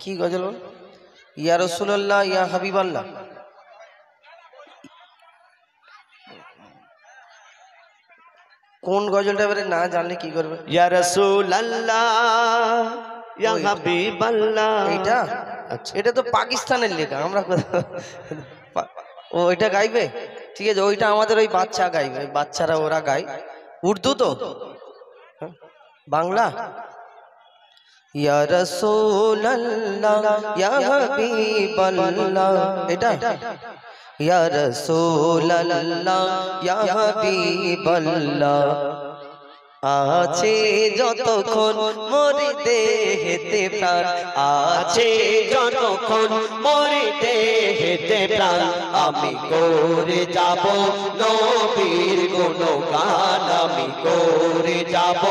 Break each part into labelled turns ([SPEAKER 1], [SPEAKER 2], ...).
[SPEAKER 1] কি গজল? ইয়া রাসূলুল্লাহ ইয়া হাবিবাল্লাহ। কোন গজলটা এবারে না জানলে কি করবে?
[SPEAKER 2] ইয়া রাসূলুল্লাহ ইয়া হাবিবাল্লাহ।
[SPEAKER 1] এইটা আচ্ছা, এটা তো পাকিস্তানের লেখা, আমরা ও এটা গাইবে? ঠিক আছে, ওইটা আমাদের ওই বাচ্চা গাইবে, বাচ্চারা ওরা গায়। উর্দু তো বাংলা। ইয়া রাসূলুল্লাহ ইয়া হাবিবাল্লাহ, এটা ইয়া রাসূলুল্লাহ ইয়া হাবিবাল্লাহ। আছে যতক্ষণ মোর দেহেতে প্রাণ, আছে
[SPEAKER 2] যতক্ষণ মোর দেহেতে প্রাণ, আমি করে যাব নবীর গুণগান, আমি করে যাব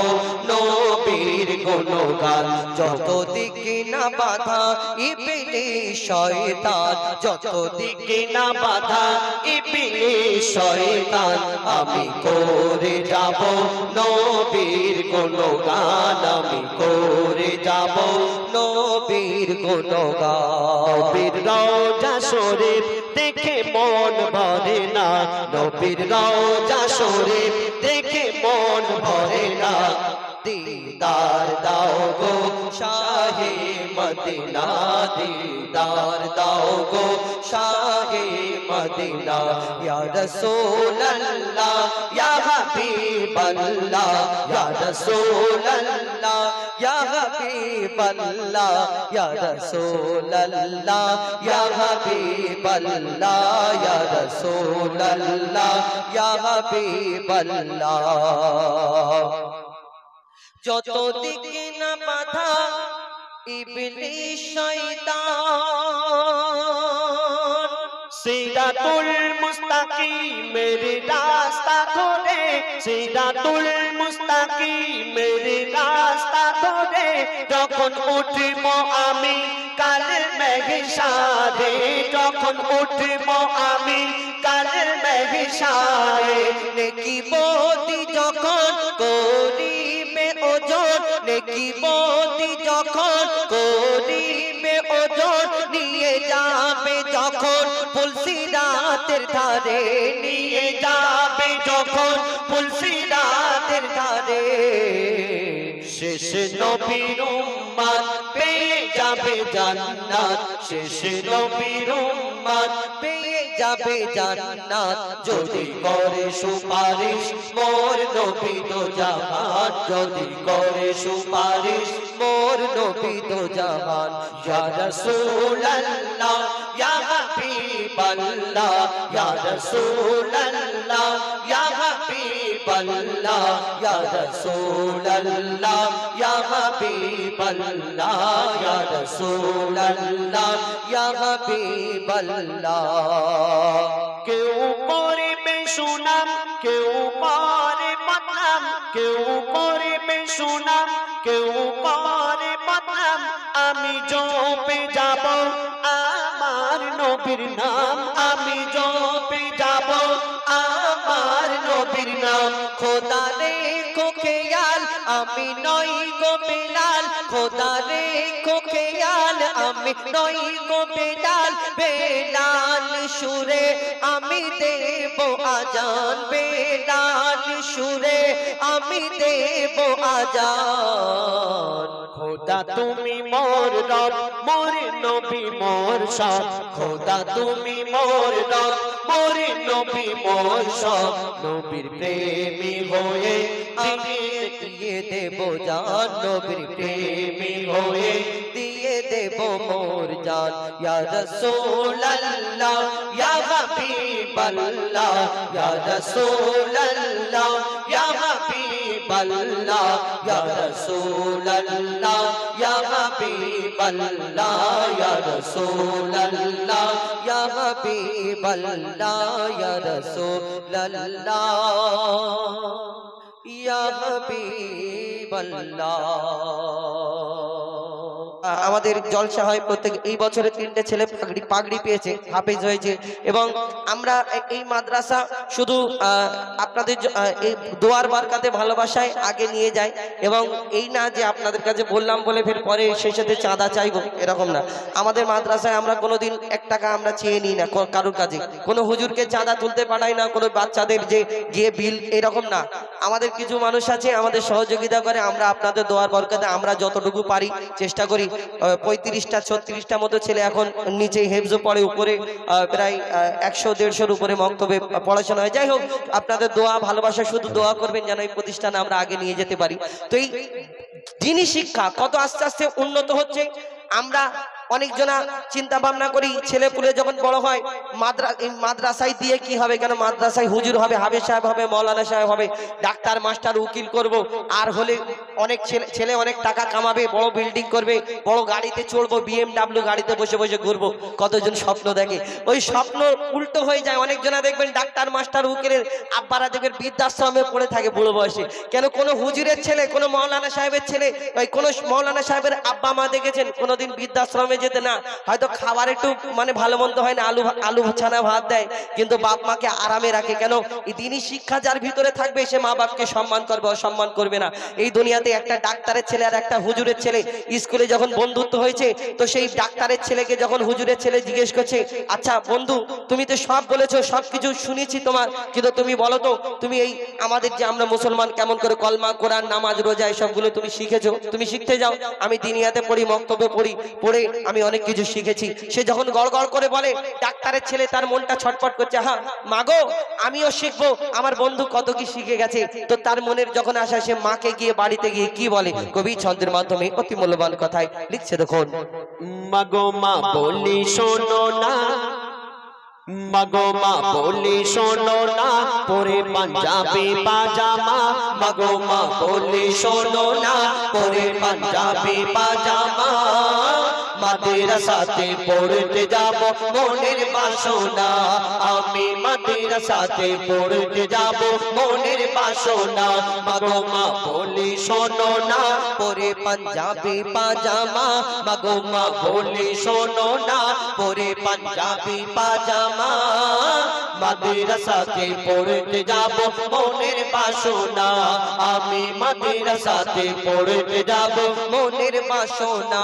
[SPEAKER 2] নবীর গুণগান।
[SPEAKER 1] যত দিকে না বাধা ইবলিস শয়তান, যত
[SPEAKER 2] দিকে না বাধা ইবলিস শয়তান, আমি করে যাব নবীর গুণগান, আমি করে যাব
[SPEAKER 1] নবীর গুণগান।
[SPEAKER 2] নবীর রওজা শরীফ দেখে মন ভরে না, নবীর রওজা শরীফ দেখে মন ভরে না।
[SPEAKER 1] দিদার দাও গো শাহে মদিনা, দিদার দাও গো শাহে মদিনা। ইয়া রাসূলুল্লাহ ইয়া হাবিবাল্লাহ, ইয়া রাসূলুল্লাহ ইয়া হাবিবাল্লাহ, ইয়া রাসূলুল্লাহ ইয়া হাবিবাল্লাহ, ইয়া রাসূলুল্লাহ ইয়া হাবিবাল্লাহ। যত দিকে না বাধা ইবলিস শয়তান,
[SPEAKER 2] সিরাতুল মুস্তাকিমের রাস্তা ধরে, সিরাতুল মুস্তাকিমের রাস্তা ধরে, যখন উঠব আমি কাল মেঘসারে, যখন উঠব আমি কাল মেঘসারে।
[SPEAKER 1] নেকি বদি যখন করিবে ওজন, নেকি বদি যখন করিবে ওজন, নিয়ে যাবে যখন ফুলসিরাতের ধারে, নিয়ে যাবে যখন ফুলসিরাতের ধারে।
[SPEAKER 2] শেষ নবীর উম্মত পেয়ে যাবে জান্নাত, শেষ নবীর উম্মত
[SPEAKER 1] পেয়ে যাবে জান্নাত,
[SPEAKER 2] যদি করে সুপারিশ মোর নবী তো জাহান, যদি করে সুপারিশ
[SPEAKER 1] মোর নবী তো জাহান।
[SPEAKER 2] ইয়া রাসূলুল্লাহ ইয়া হাবিবাল্লাহ, ইয়া রাসূলুল্লাহ ইয়া হাবিবাল্লাহ, ইয়া রাসূলুল্লাহ ইয়া হাবিবাল্লাহ, ইয়া রাসূলুল্লাহ
[SPEAKER 1] ইয়া হাবিবাল্লাহ।
[SPEAKER 2] কেউ পড়বে সুনাম, কেউ পড়ে বদনাম, কেউ পড়বে সুনাম, কেউ পড়ে বদনাম, আমি জপে যাব আমার নবীর নাম, আমি জপে যাব আমার নবীর নাম।
[SPEAKER 1] খোদা রেখো খেয়াল আমি নই গো বেলাল, খোদা রেখো খেয়াল আমি নই গো বেলাল। বেলাল সুরে আমি দেব আজান, বেলাল সুরে আমি দেব আজান।
[SPEAKER 2] খোদা তুমি মোর রব, মোর নবী মোর সব, খোদা তুমি মোর রব, মোর নবী মোর সব। নবীর প্রেমী হয়ে আমি
[SPEAKER 1] দিয়ে দেব জান, নবীর
[SPEAKER 2] প্রেমী হয়ে
[SPEAKER 1] দিয়ে দেব মোর জান। ইয়া রাসূলুল্লাহ
[SPEAKER 2] ইয়া হাবিবাল্লাহ, ইয়া রাসূলুল্লাহ ইয়া হাবিবাল্লাহ, ইয়া রাসূলুল্লাহ ইয়া হাবিবাল্লাহ, ইয়া রাসূলুল্লাহ
[SPEAKER 1] ইয়া হাবিবাল্লাহ, ইয়া রাসূলুল্লাহ ইয়া হাবিবাল্লাহ। আমাদের জলসা হয় প্রত্যেক। এই বছরে 3টে ছেলে পাগড়ি পেয়েছে, হাফেজ হয়েছে। এবং আমরা এই মাদ্রাসা শুধু আপনাদের এই দোয়ার বারকাতে ভালোবাসায় আগে নিয়ে যায়। এবং এই না যে আপনাদের কাছে বললাম বলে ফের পরে সেই সাথে চাঁদা চাইবো, এরকম না। আমাদের মাদ্রাসায় আমরা কোনোদিন 1 টাকা আমরা চেয়ে নিই না কারোর কাছে, কোনো হুজুরকে চাঁদা তুলতে পাঠাই না, কোনো বাচ্চাদের যে গিয়ে বিল এরকম না। আমাদের কিছু মানুষ আছে আমাদের সহযোগিতা করে, আমরা আপনাদের দোয়ার বরকতে আমরা যতটুকু পারি চেষ্টা করি। 35টা 36টা মতো ছেলে এখন নিচে হেফজো পড়ে, উপরে প্রায় 100-150-র উপরে মক্তবে পড়াশোনা হয়। যাই হোক, আপনাদের দোয়া ভালোবাসা, শুধু দোয়া করবেন যেন এই প্রতিষ্ঠানে আমরা আগে নিয়ে যেতে পারি। তো এই দিনী শিক্ষা কত আস্তে আস্তে উন্নত হচ্ছে। আমরা অনেকজনা চিন্তা ভাবনা করি ছেলে পুলে যখন বড় হয় মাদ্রাসায় দিয়ে কি হবে, কেন মাদ্রাসায় হুজুর হবে, হাফেজ সাহেব হবে, মৌলানা সাহেব হবে, ডাক্তার মাস্টার উকিল করব, আর হলে অনেক ছেলে অনেক টাকা কামাবে, বড় বিল্ডিং করবে, বড় গাড়িতে চড়বো, BMW গাড়িতে বসে বসে ঘুরবো। কতজন স্বপ্ন দেখে, ওই স্বপ্ন উল্টো হয়ে যায়। অনেকজনা দেখবেন ডাক্তার মাস্টার উকিলের আব্বারা দেখবেন বৃদ্ধাশ্রমে পড়ে থাকে বুড়ো বয়সে। কেন? কোনো হুজুরের ছেলে, কোনো মৌলানা সাহেবের ছেলে, ওই কোনো মৌলানা সাহেবের আব্বা মা দেখেছেন কোনোদিন বৃদ্ধাশ্রমে যেতে না? হয়তো খাবার একটু মানে ভালো মন্দ হয় না, আলু ছানা ভাত দেয়, কিন্তু বাপ মাকে আরামে রাখে। কেন? এই দিনী শিক্ষা যার ভিতরে থাকবে সে মা বাপকে সম্মান করবে, অসম্মান করবে না। এই দুনিয়াতে একটা ডাক্তারের ছেলে আর একটা হুজুরের ছেলে স্কুলে যখন বন্ধুত্ব হয়েছে, তো সেই ডাক্তারের ছেলেকে যখন হুজুরের ছেলে জিজ্ঞেস করছে, আচ্ছা বন্ধু তুমি তো সব বলেছো, সবকিছু শুনেছি তোমার, কিন্তু তুমি বলো তো তুমি এই আমাদের যে আমরা মুসলমান কেমন করে কলমা, কোরআন, নামাজ, রোজা এসবগুলো তুমি শিখেছো? তুমি শিখতে যাও। আমি দিনিয়াতে পড়ি, মক্তবে পড়ি, পড়ে আমি অনেক কিছু শিখেছি। সে যখন গড়গড় করে বলে, ডাক্তারের ছেলে তার মনটা ছটফট করছে, হ্যাঁ মাগো আমিও শিখবো, আমার বন্ধু কত কি শিখে গেছে। তো তার মনের যখন আসে, সে মাকে গিয়ে বাড়িতে গিয়ে কি বলে, কবি ছন্দের মাধ্যমে অতি মূল্যবান কথায় লিখছে, দেখুন।
[SPEAKER 2] মাগো মা বলি শোনো না, মাগো মা বলি শোনো না, পরে পাঞ্জাবি পাজামা। মাগো মা বলি শোনো না, পরে পাঞ্জাবি পাজামা। মাদ্রাসাতে পড়তে যাব মনের বাসনা, আমি মাদ্রাসাতে পড়তে যাব মনের বাসনা। মাগো মা বলি শোনো না,
[SPEAKER 1] পরে পাঞ্জাবি পাজামা।
[SPEAKER 2] মাগো মা বলি শোনো না, পরে পাঞ্জাবি পাজামা। মাদ্রাসাতে পড়তে যাব মনের বাসনা, আমি মাদ্রাসাতে পড়তে যাব
[SPEAKER 1] মনের বাসনা।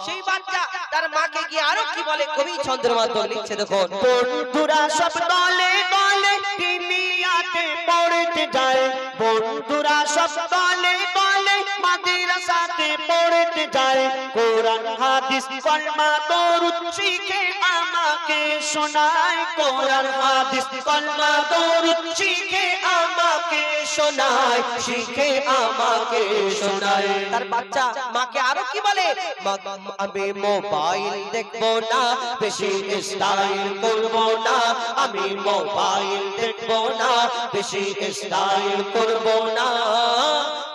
[SPEAKER 1] সেই বাচ্চা তার মাকে গিয়ে আরো কি বলে, কবি ছন্দের মাধ্যমে লিখছে, দেখুন।
[SPEAKER 2] বন্ধুরা সব দলে দলে দুনিয়াতে পড়তে যায়, বন্ধুরা সব দলে দলে মাদ্রাসাতে পড়তে যায়। কোরআন হাদিস কলমা দরুদ শিখে আমাকে শোনায়, কোরআন হাদিস কলমা দরুদ শিখে আমাকে শোনায়, শিখে আমাকে শোনায়।
[SPEAKER 1] তার বাচ্চা মাকে আরো কি বলে,
[SPEAKER 2] আমি মোবাইল দেখবো না, বেশি স্টাইল করবো না, আমি মোবাইল দেখবো না, বেশি স্টাইল করবো না।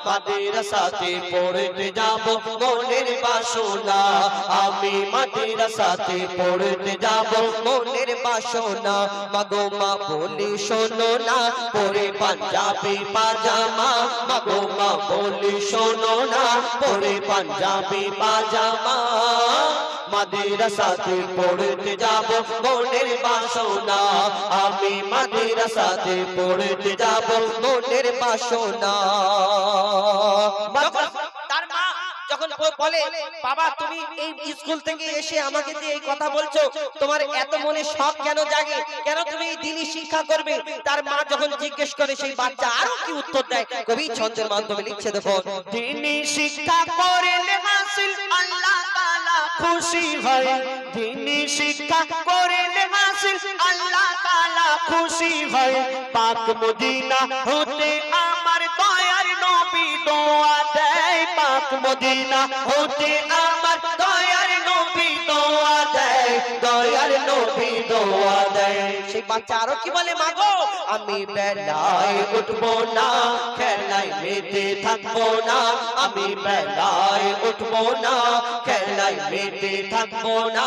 [SPEAKER 2] মাদ্রাসাতে পড়তে যাব মনের বাসনা, আমি মাদ্রাসাতে পড়তে যাব
[SPEAKER 1] মনের বাসনা।
[SPEAKER 2] মাগো মা বলি শোনো না, পরে পাঞ্জাবি পাজামা। মাগো মা বলি শোনো না, পরে পাঞ্জাবি পাজামা। মাদ্রাসাতে পড়তে যাব মনের বাসনা, আমি মাদ্রাসাতে পড়তে যাব
[SPEAKER 1] মনের বাসনা। তার মা যখন বলে, বাবা তুমি এই স্কুল থেকে এসে আমাকে যে এই কথা বলছো, তোমার এত মনে শখ কেন জাগে, কেন তুমি এই দিনী শিক্ষা করবে? তার মা যখন জিজ্ঞেস করে, সেই বাচ্চা আরো কি উত্তর দেয়, কবি ছন্দের মাধ্যমে লিখছে, দেখুন।
[SPEAKER 2] দিনী শিক্ষা করলে হাসিল আল্লাহ তাআলা খুশি হয়, দিনী শিক্ষা করলে হাসিল আল্লাহ তাআলা খুশি হয়। পাক মদিনা হতে আমার দয়ার নবী দোয়া দেয়, পাক মদিনা হতে আমার দয়ার নবী দোয়া দেয়, দয়ার নবী দোয়া দেয়।
[SPEAKER 1] সেই বাচ্চা আরো কি বলে, মাগো
[SPEAKER 2] আমি বেলায় উঠবো না, খেলায় মেতে থাকবো না, আমি বেলায় উঠবো না, খেলায় মেতে থাকবো না।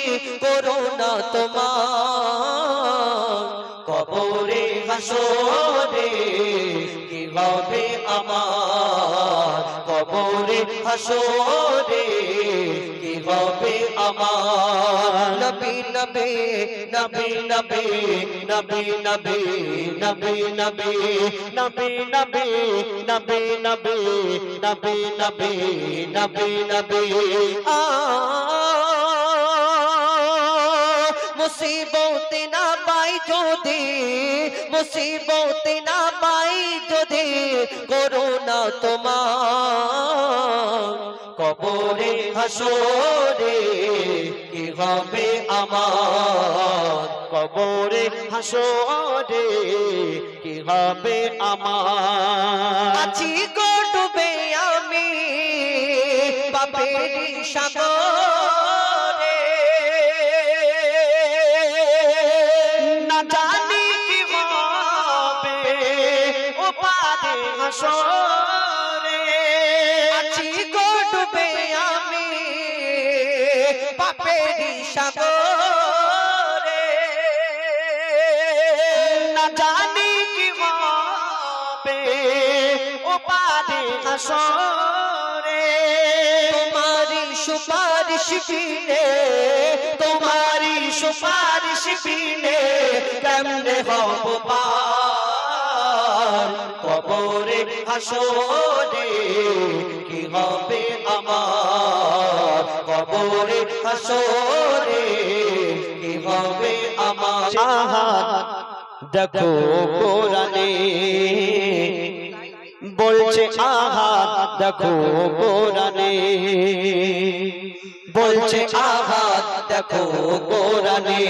[SPEAKER 1] করুণা তোমার
[SPEAKER 2] কবরে হাসরে কি হবে আমার, কবরে হাসরে কি হবে আমার।
[SPEAKER 1] নবী নবী
[SPEAKER 2] নবী নবী নবী নবী নবী নবী নবী নবী নবী নবী নবী নবী নবী নবী
[SPEAKER 1] মুসিবত না পাই যদি, মুসিবত না পাই যদি করুণা তোমার
[SPEAKER 2] কবরে হাসরে কি হবে আমার, কবরে হাসরে কি হবে আমার।
[SPEAKER 1] আছি গো ডুবে আমি পাপের সাগরে,
[SPEAKER 2] না জানি কি হবে ও পারে হাসরে।
[SPEAKER 1] আছি গো ডুবে আমি পাপের সাগরে,
[SPEAKER 2] না জানি কি হবে ও পারে হাসরে।
[SPEAKER 1] তোমারি সুপারিশ বিনে,
[SPEAKER 2] তোমারি সুপারিশ বিনে কেমনে হব পার, কবরে হাসরে কি হবে আমার, কবরে হাসরে কি হবে আমার। দেখো কোরআনে বলছে আহাদ, দেখো কোরআনে বলছে আহাদ, দেখো কোরআনে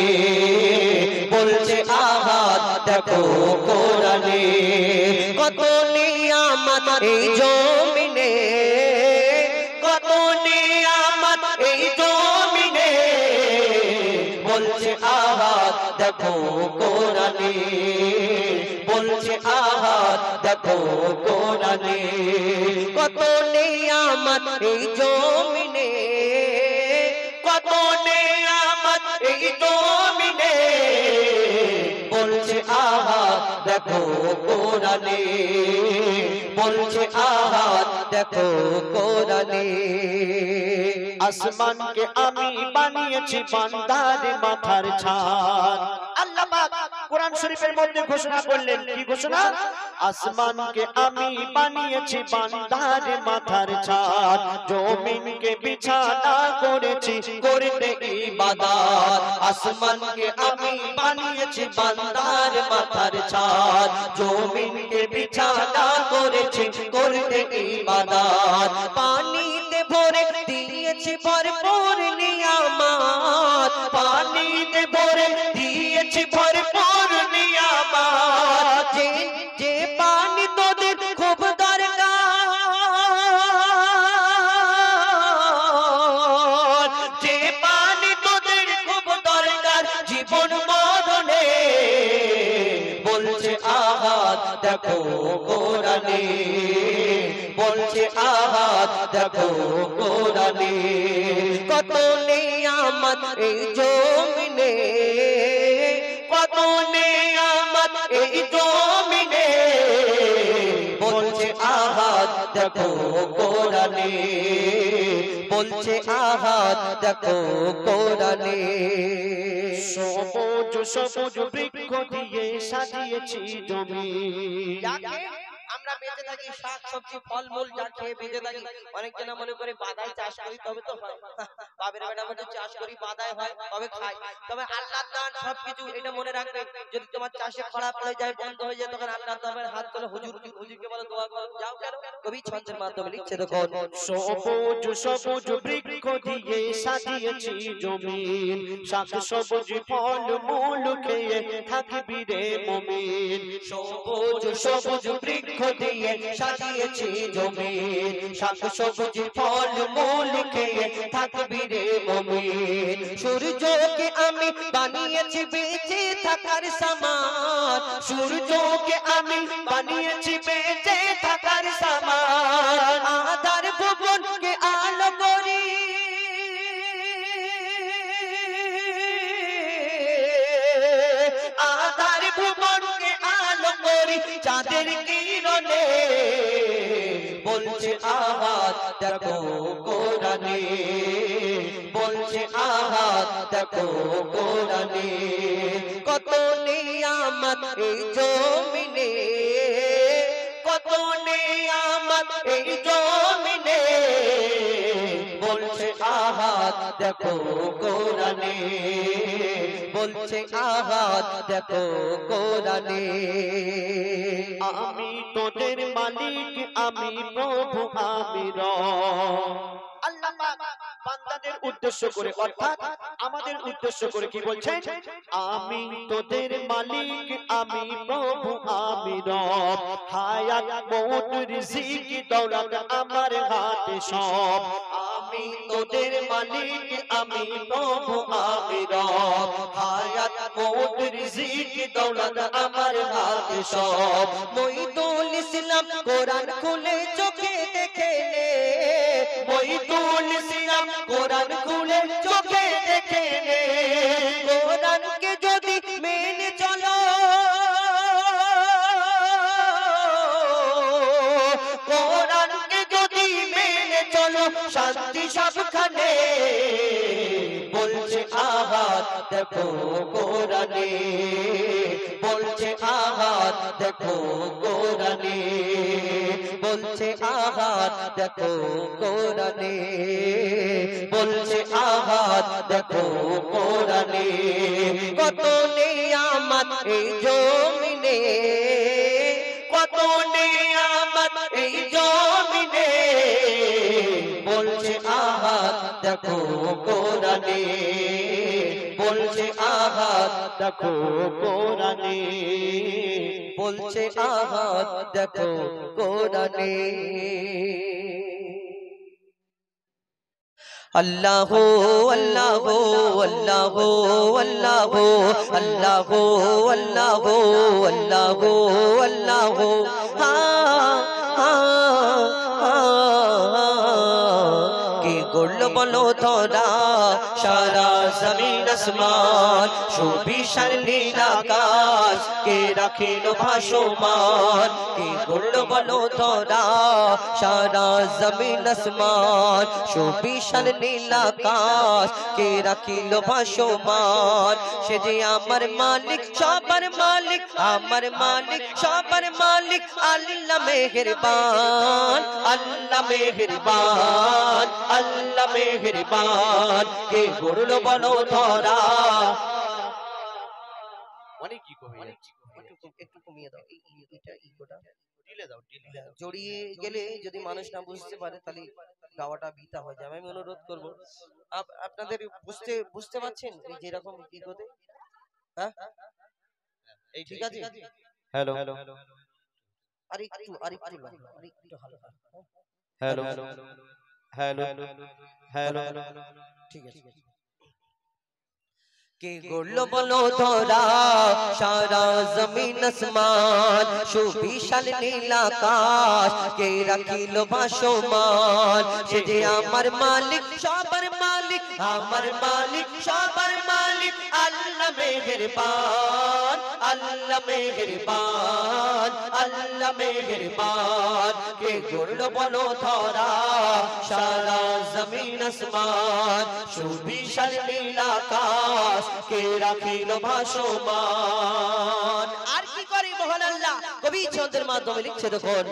[SPEAKER 2] বলছে আহাদ, দেখো কোরআনে।
[SPEAKER 1] কত নিয়ামত এই জমিনে,
[SPEAKER 2] কত নিয়ামত এই জমিনে বলছে আহাদ, দেখো কোরআনে বলছে আহাদ, দেখো কোরআনে।
[SPEAKER 1] কত নিয়ামত এই জমিনে,
[SPEAKER 2] কত নিয়ামত এই জমিনে বলছে আহাদ, দেখো কোরআনে বলছে আহাদ, দেখো কোরআনে। আসমানকে আমি বানিয়েছি বান্দার মাথার ছাদ। আল্লাহ পাক কোরআন শরীফের মধ্যে ঘোষণা করলেন, কি ঘোষণা? আসমানকে আমি বানিয়েছি বান্দার মাথার ছাদ, জমিনকে বিছানা করেছি করতে ইবাদত। আসমানকে আমি বানিয়েছি বান্দার মাথার ছাদ, জমিনকে বিছানা করেছি করতে ইবাদত।
[SPEAKER 1] পানিতে ভরে দিয়েছি ভরপুর নিয়ামত,
[SPEAKER 2] পানিতে ভরে দিয়েছি ভরপুর নিয়ামত।
[SPEAKER 1] যে যে পানি তোদের খুব দরকার,
[SPEAKER 2] যে পানি তোদের খুব দরকার জীবন মরণে বলছে আহাদ, দেখো কোরআনে বলছে আহাদ, দেখো কোরআনে।
[SPEAKER 1] কত নিয়ামত এই জমিনে,
[SPEAKER 2] কত নিয়ামত এই জমিনে বলছে আহাদ, দেখো কোরআনে বলছে আহাদ, দেখো কোরআনে। সবুজ সবুজ বৃক্ষ দিয়ে সাজিয়েছি জমি।
[SPEAKER 1] আমরা বেঁচে থাকি শাক সবজি ফলমূল যা খেয়ে বেঁচে থাকি। অনেক জন মনে করে বাদাই চাষ করি তবে তো হয়, বাবের বেটা মধ্যে চাষ করি বাদাই হয় তবে খাই। তবে আল্লাহর দান সবকিছু এটা মনে রাখবে, যদি তোমার চাষে খরা পড়ে যায় বন্ধ হয়ে যায় তখন আল্লাহর দানের হাত করে হুজুর হুজুরকে বলো দোয়া করো, যাও কেন কবি ছন্দের মাধ্যমে লিখছে দেখুন।
[SPEAKER 2] সবুজ সবুজ বৃক্ষ দিয়ে সাজিয়েছি জমিন, শাক সবুজ ফল মূল খেয়ে থাকবি রে মুমিন। সবুজ সবুজ বৃক্ষ দিয়ে সাজিয়েছি জমিন, শাক সবুজ ফল মূল খেয়ে থাকবি রে মুমিন।
[SPEAKER 1] সূর্যকে আমি বানিয়েছি বেঁচে থাকার সামান,
[SPEAKER 2] সূর্যকে আমি বানিয়েছি বেঁচে থাকার সামান।
[SPEAKER 1] আধার ভুবনকে আলো করি,
[SPEAKER 2] চাঁদের কিরণে বলছে আহাদ দেখো কোরআনে বলছে আহাদ দেখো কোরআনে
[SPEAKER 1] কত নিয়ামত এই জমিনে
[SPEAKER 2] কত নিয়ামত এই জমিনে বলছে আহাদ দেখো কোরআনে
[SPEAKER 1] বলছে আহাদ দেখো কোরআনে
[SPEAKER 2] আমি তোদের মালিক আমি প্রভু আমি রব আল্লাহ পাক বান্দাদের উদ্দেশ্য করে অর্থাৎ আমাদের উদ্দেশ্য করে কি বলছেন আমি তোদের মালিক আমি প্রভু আমি রব হায়াত মউত রিজিক দৌলত আমার হাতে সব আমি তোদের মালিক আমি প্রভু আমি রব হায়াত মউত রিজিক দৌলত আমার হাতে সব
[SPEAKER 1] মঈদুল ইসলাম কোরআন খুলে চোখে দেখে নে
[SPEAKER 2] মঈদুল ইসলাম কোরআন খুলে চোখে দেখে নে
[SPEAKER 1] কোরআনকে যদি মেনে চলো
[SPEAKER 2] কোরআনকে যদি মেনে চলো শান্তি সবখানে বলছে আহাদ দেখো কোরআনে বলছে আহাদ দেখো কোরআনে
[SPEAKER 1] বলছে আহাদ দেখো কোরআনে
[SPEAKER 2] বলছে আহাদ দেখো কোরআনে
[SPEAKER 1] কত নিয়ামত এই জমিনে
[SPEAKER 2] কত নিয়ামত এই জমিনে বলছে আহাদ দেখো কোরআনে বলছে আহাদ দেখো কোরআনে
[SPEAKER 1] বলছে আহাদ দেখো কোরআনে আল্লাহু আল্লাহু আল্লাহু আল্লাহু আল্লাহু আল্লাহু আল্লাহু আল্লাহু কে গড়ল বলো তোরা সারা জমিন আসমান সুবিশাল নীল আকাশ কে রাখিল ভাসমান কে গড়ল বলো তোরা সারা জমিন আসমান সুবিশাল নীল আকাশ কে রাখিল ভাসমান সে যে আমার মালিক সবার মালিক আমার মালিক সবার মালিক আল্লাহ মেহেরবান আল্লাহ মেহেরবান আল্লাহ মেহেরবান কে গড়ল বলো ধরা
[SPEAKER 2] অনেক কি কমে
[SPEAKER 1] একটু কমিয়ে দাও এটা ইগোটা ঢিলে দাও জড়িয়ে গেলে যদি মানুষ না বুঝতে পারে তাহলে গাওয়াটা বৃথা হয়ে যাবে আমি অনুরোধ করব আপনাদের বুঝতে পারছেন এই যেরকম ইগোতে হ্যাঁ এই ঠিক আছে
[SPEAKER 2] হ্যালো
[SPEAKER 1] আরেকটু হালকা
[SPEAKER 2] হ্যালো হ্যালো হ্যালো
[SPEAKER 1] ঠিক আছে কে গড়ল বলো ধরা সারা জমিন আসমান সুবিশাল নীল আকাশ কে রাখিল ভাসমান সে যে আমার মালিক সবার মালিক আমার মালিক সবার মালিক আল্লাহ মেহেরবান আল্লাহ মেহেরবান আল্লাহ মেহেরবান কে গড়ল বলো ধরা সারা জমিন আসমান সুবিশাল নীল আকাশ কে রাখিল ভাসমান আর কি করে মহান আল্লাহ কবি ছন্দের মাধ্যমে লিখছে দেখুন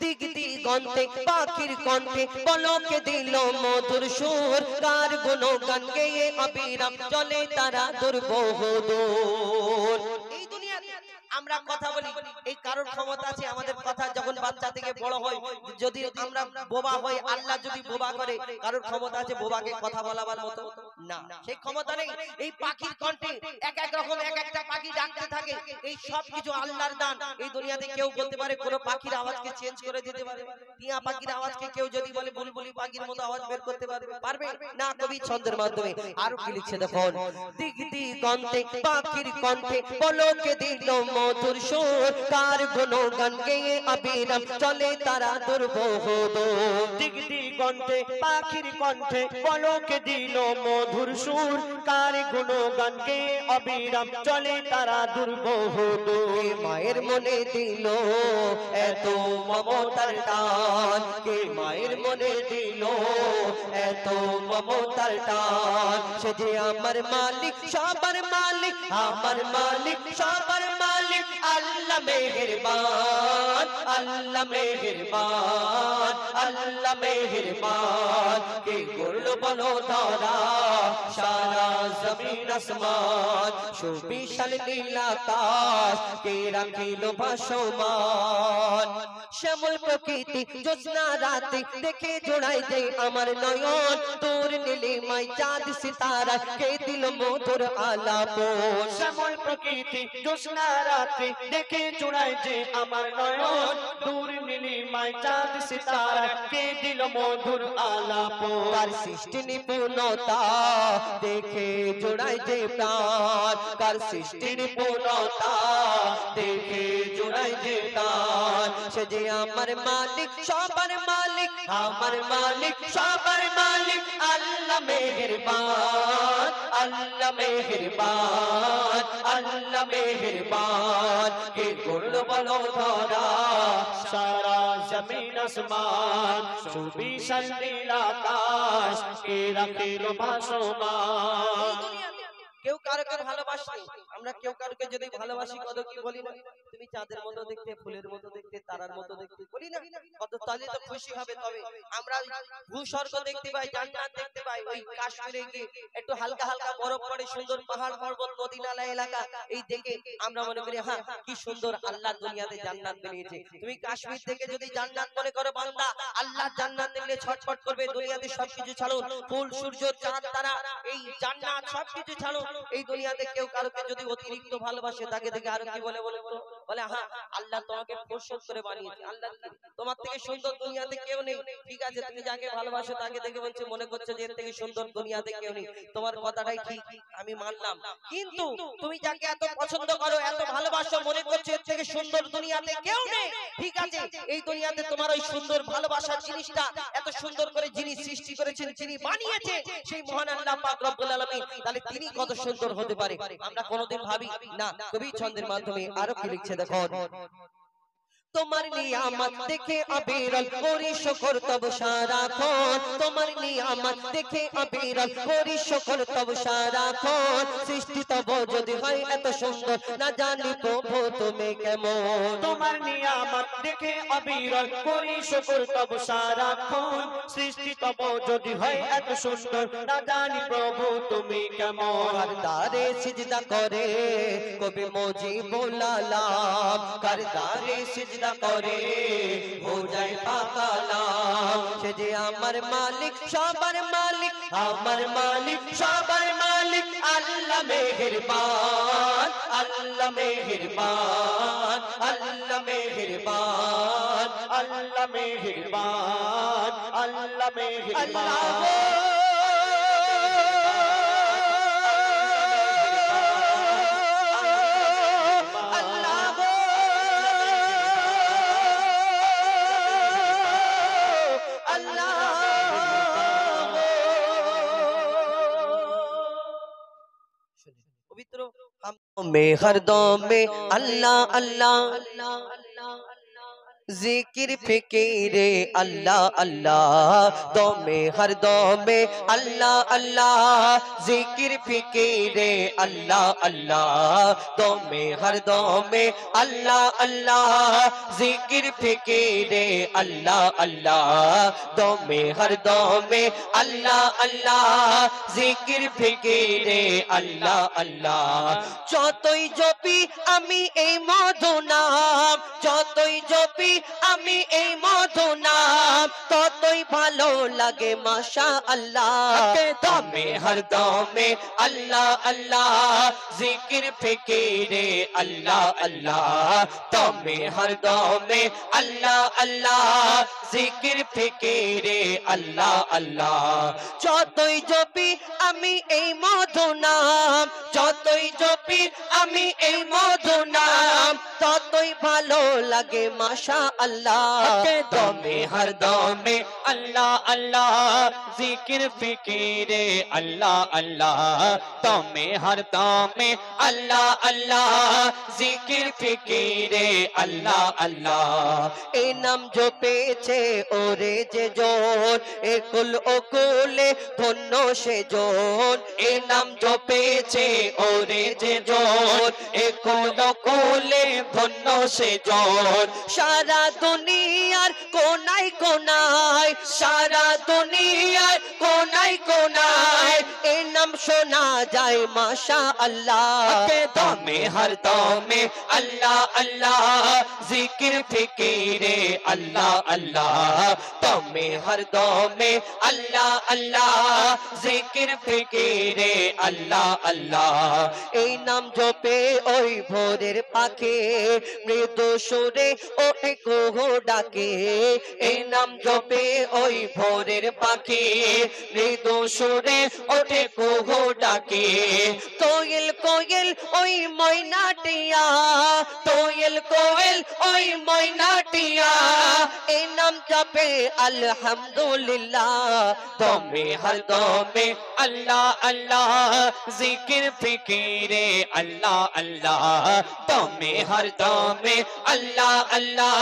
[SPEAKER 1] দিক দিগন্তে পাখির কণ্ঠে পলকে দিল মধুর সুর কার গুণগান গেয়ে অবিরাম চলে তারা দুর্বহদূর এই দুনিয়াতে আমরা কথা বলি এই কারোর ক্ষমতা আছে আমাদের কথা যখন বাচ্চা থেকে বড় হয় যদি আমরা বোবা হই আল্লাহ যদি বোবা করে কারোর ক্ষমতা আছে বোবাকে কথা বলাবার মতো না সেই ক্ষমতা নেই এই পাখির কণ্ঠে এক এক রকম এক একটা পাখি ডাকতে থাকে এই সব কিছু আল্লাহর দান এই দুনিয়াতে কেউ বলতে পারে কোন পাখির আওয়াজকে চেঞ্জ করে দিতে পারে টিয়া পাখির আওয়াজকে কেউ যদি বলে বুলবুলি পাখির মতো আওয়াজ বের করতে পারবে না কবি ছন্দের মাধ্যমে আরো কি লিখছে দেখুন দিক দিগন্তে পাখির কণ্ঠে পলকে দিল মধুর সুর কার গুণগান গেয়ে অবিরাম চলে তারা দুর্বোধ
[SPEAKER 2] দিক দিগন্তে পাখির কণ্ঠে পলকে দিল মধুর সুর কার গুণগান গেয়ে অবিরাম চলে তারা দুর্বোধ
[SPEAKER 1] মায়ের মনে দিল এত মমতার টান কে মায়ের মনে দিল এত মমতার টান সে যে আমার মালিক সবার মালিক আমার মালিক সবার মালিক আল্লাহ মেহেরবান আল্লাহ মেহেরবান আল্লাহ মেহেরবান কে করলো বলো ধরা সারা জমিন আসমান সুবিশাল নীল আকাশ কে রাখিল ভাসমান শ্যামল প্রকৃতি জ্যোৎস্না রাতে দেখে জোড়াই দে আমার নয়ন তোর নীলিমায় চাঁদ সিতারা কে দিল মধুর আলাপ
[SPEAKER 2] শ্যামল প্রকৃতি জ্যোৎস্না রাতে দেখে জোড়ায় যে আমার নয়ন দূর নীলিমায় চাঁদ সিতারা কে দিল মধুর আলাপ
[SPEAKER 1] কার সৃষ্টি নিপুণতা দেখে জোড়াই যে প্রাণ কার সৃষ্টি নিপুণতা দেখে জোড়াই যে প্রাণ সে যে আমার মালিক সবার মালিক আমার মালিক সবার মালিক আল্লাহ মেহেরবান আল্লাহ মেহেরবান আল্লাহ মেহেরবান কে করলো বলো ধরা
[SPEAKER 2] সারা জমিন আসমান সুবিশাল নীল আকাশ কে রাখিল ভাসমান
[SPEAKER 1] কেউ কারোকে ভালোবাসে আমরা কেউ কারোকে যদি ভালোবাসি কত কি বলি না তুমি চাঁদের মতো দেখতে ফুলের মতো দেখতে তারার মতো দেখতে বলি না কত তাহলে তো খুশি হবে তবে আমরা ভূস্বর্গ দেখতে পাই জান্নাত দেখতে পাই ওই কাশ্মীরে গিয়ে একটু হালকা হালকা বরফ পড়ে সুন্দর পাহাড় পর্বত নদী নালা এলাকা এই দেখে আমরা মনে করি হ্যাঁ কি সুন্দর আল্লাহ দুনিয়াতে জান্নাত বানিয়েছে তুমি কাশ্মীর থেকে যদি জান্নাত মনে করো বান্দা আল্লাহ জান্নাত দেখলে ছটফট করবে দুনিয়াতে সবকিছু ছাড়ো ফুল সূর্য চাঁদ তারা এই জান্নাত সবকিছু ছাড়ো এই দুনিয়াতে কেউ কারোকে যদি অতিরিক্ত ভালোবাসে তাকে দেখে আর কি বলে বলে তো বলে হ্যাঁ আল্লাহ তোমাকে পরিশোধ করে বানিয়েছে আল্লাহ তোমার থেকে সুন্দর দুনিয়াতে কেউ নেই ঠিক আছে তুমি যাকে ভালোবাসো তাকে দেখে বলছে মনে করছে যে এর থেকে সুন্দর দুনিয়াতে কেউ নেই তোমার কথাটাই ঠিক আমি মানলাম কিন্তু তুমি যাকে এত পছন্দ করো এত ভালোবাসো মনে করছো এর থেকে সুন্দর দুনিয়াতে কেউ নেই ঠিক আছে এই দুনিয়াতে তোমার ওই সুন্দর ভালোবাসার জিনিসটা এত সুন্দর করে যিনি সৃষ্টি করেছেন যিনি বানিয়েছেন সেই মহান আল্লাহ পাক রব্বুল আলামিন তাহলে তিনি কত সুন্দর হতে পারে আমরা কোনোদিন ভাবি না কবি ছন্দের মাধ্যমে আরো কি লিখছে দেখো তোমার নিয়ামত দেখে অবিরল করি শুকর তব সারাক্ষণ তোমার নিয়ামত দেখে অবিরল করি শুকর তব সারাক্ষণ সৃষ্টি তব যদি হয় এত সুন্দর না জানি প্রভু তুমি কেমন
[SPEAKER 2] তোমার নিয়ামত দেখে অবিরল করি শুকর তব সারাক্ষণ সৃষ্টি তব যদি হয় এত সুন্দর না জানি প্রভু তুমি কেমন
[SPEAKER 1] কারদারে সিজদা করে কবি মুজিবুল আলাম কারদারে সিজদা করে হো যায় পাকালাম সে যে আমার মালিক সবার মালিক আমার মালিক সবার মালিক আল্লাহ মেহেরবান আল্লাহ মেহেরবান আল্লাহ মেহেরবান
[SPEAKER 2] আল্লাহ মেহেরবান আল্লাহ মেহেরবান
[SPEAKER 1] में हर दम में अल्लाह अल्लाह जिक्र फिकीरे अल्लाह अल्लाह दो में हर दो में अल्लाह अल्लाह जिक्र फिकीरे अल्लाह अल्लाह दो में हर दो में अल्लाह अल्लाह जिक्र फिकीरे अल्लाह अल्लाह दो में हर दो में अल्लाह अल्लाह जिक्र फिकीरे अल्लाह अल्लाह যতই জপি আমি এই মধু নাম যতই জপি আমি এই মধু নাম ততই ভালো লাগে মাশাআল্লাহ
[SPEAKER 2] के दमे हर दमे अल्लाह अल्लाह जिक्र फिकीरे अल्लाह अल्लाह दमे हर दमे अल्लाह अल्लाह जिक्र फिकीरे अल्लाह अल्लाह
[SPEAKER 1] যতই জপি আমি এই মধু নাম যতই জপি আমি এই মধু নাম ততই ভালো লাগে মাশাআল্লাহ
[SPEAKER 2] के दमे हर दमे अल्लाह अल्लाह जिक्र फिकीरे अल्लाह अल्लाह दमे हर दमे अल्लाह अल्लाह जिक्र फिकीरे अल्लाह अल्लाह
[SPEAKER 1] এই নাম জপেছে ওরে যে জন একুল ওকুলে ধন্য সে জন
[SPEAKER 2] এই নাম জপেছে ওরে যে জন একুল কোলে ধন্য সে জন
[SPEAKER 1] সারা দুনিয়ার কোনায় কোনায় সারা দুনিয়ার কোনায় কোনায় এই নাম শোনা যায় মাশাআল্লাহ
[SPEAKER 2] के दमे हर दमे अल्लाह अल्लाह जिक्र फिकीरे अल्लाह अल्लाह दमे हर दमे अल्लाह अल्लाह जिक्र फिकीरे अल्लाह अल्लाह
[SPEAKER 1] এই নাম জপে ওই ভোরের পাখি মৃদু সুরে ওঠে কুহু ডাকে এই নাম জপে ওই ভোরের পাখি মৃদু সুরে ওঠে কুহু ডাকে কোয়েল কোয়েল ওই ময়নাটিয়া কোয়েল কোয়েল ওই ময়নাটিয়া এই নাম জপে আলহামদুলিল্লাহ
[SPEAKER 2] दमे हर दमे अल्लाह अल्लाह जिक्र फिकीरे अल्लाह अल्लाह दमे हर दमे अल्लाह अल्लाह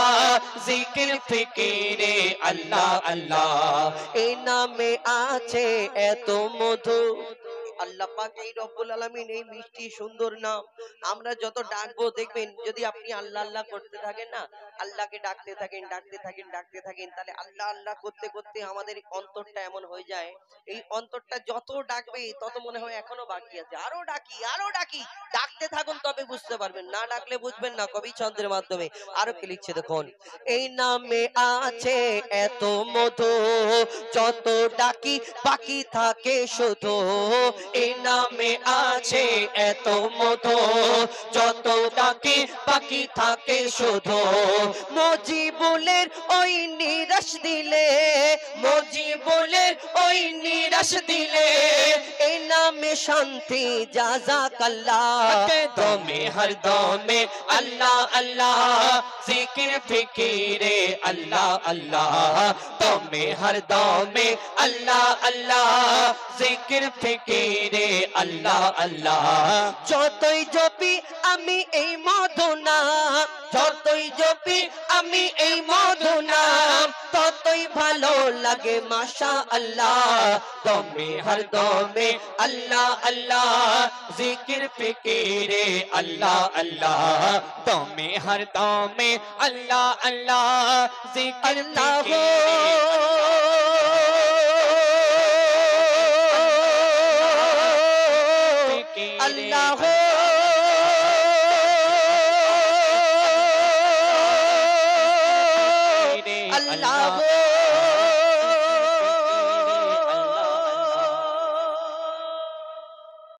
[SPEAKER 2] जिक्र फिकीरे अल्लाह अल्लाह
[SPEAKER 1] এই নামে আছে এত মধু আল্লাহ পাক এই রব্বুল আলামিন এই মিষ্টি সুন্দর নাম আমরা যত ডাকবো দেখবেন যদি আপনি আল্লাহ আল্লাহ করতে থাকেন না আল্লাহকে ডাকতে থাকেন ডাকতে থাকেন ডাকতে থাকেন তাহলে আল্লাহ আল্লাহ করতে করতে আমাদের অন্তরটা এমন হয়ে যায় এই অন্তরটা যত ডাকবে তত মনে হয় এখনো বাকি আছে আরো ডাকি ডাকতে থাকুন তবে বুঝতে পারবেন না ডাকলে বুঝবেন না কবি ছন্দের মাধ্যমে আরো কি লিখছে দেখুন এই নামে আছে এত মধু যত ডাকি বাকি থাকে শুধু
[SPEAKER 2] এই নামে আছে এত মধু যত ডাকে বাকি থাকে শুধু
[SPEAKER 1] মজিবুলের ওই নিরাশ দিলে
[SPEAKER 2] মজিবুলের ওই নিরাশ দিলে
[SPEAKER 1] এই নামে শান্তি জাযাকাল্লাহ
[SPEAKER 2] के दमे हर दमे अल्लाह अल्लाह जिक्र फिकीरे अल्लाह अल्लाह दमे हर दमे अल्लाह अल्लाह जिक्र फिकीरे अल्लाह अल्लाह
[SPEAKER 1] যতই জপি আমি এই মধু নাম যতই জপি আমি এই মধু নাম ততই ভালো লাগে মাশাআল্লাহ
[SPEAKER 2] दमे हर दमे अल्लाह अल्लाह जिक्र फिकीरे अल्लाह अल्लाह दमे हर दमे अल्लाह अल्लाह जिक्र
[SPEAKER 1] अल्लाह
[SPEAKER 2] फिकीरे
[SPEAKER 1] अल्लाह